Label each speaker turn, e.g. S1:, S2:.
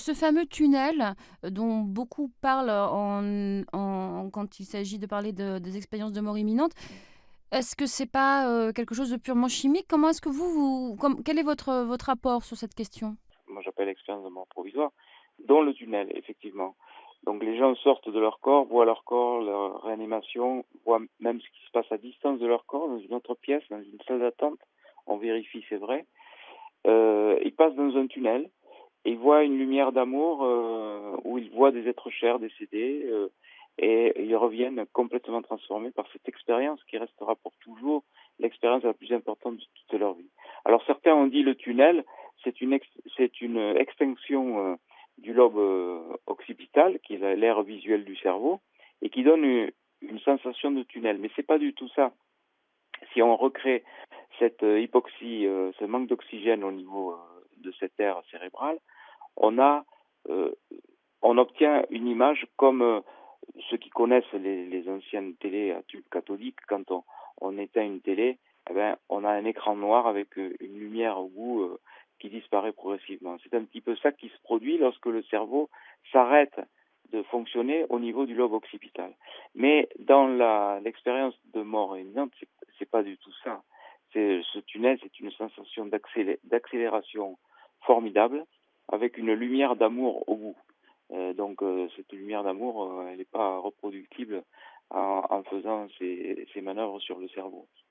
S1: Ce fameux tunnel dont beaucoup parlent quand il s'agit de parler des expériences de mort imminente, est-ce que c'est pas quelque chose de purement chimique? Comment est-ce que quel est votre rapport sur cette question?
S2: Moi j'appelle expérience de mort provisoire, dans le tunnel, effectivement. Donc les gens sortent de leur corps, leur réanimation, voient même ce qui se passe à distance de leur corps, dans une autre pièce, dans une salle d'attente. On vérifie, c'est vrai. Ils passent dans un tunnel et ils voient une lumière d'amour où ils voient des êtres chers décédés et ils reviennent complètement transformés par cette expérience qui restera pour toujours l'expérience la plus importante de toute leur vie. Alors certains ont dit le tunnel, c'est une extinction du lobe occipital, qui est l'aire visuelle du cerveau, et qui donne une sensation de tunnel. Mais c'est pas du tout ça. Si on recrée cette hypoxie, ce manque d'oxygène au niveau de cette aire cérébrale, on a, euh, on obtient une image comme ceux qui connaissent les anciennes télés à tube cathodique, quand on éteint une télé, eh ben, on a un écran noir avec une lumière au bout qui disparaît progressivement. C'est un petit peu ça qui se produit lorsque le cerveau s'arrête de fonctionner au niveau du lobe occipital. Mais dans l'expérience de mort imminente, c'est pas du tout ça. Ce tunnel, c'est une sensation d'accélération formidable avec une lumière d'amour au bout. Cette lumière d'amour, elle n'est pas reproductible en faisant ces manœuvres sur le cerveau.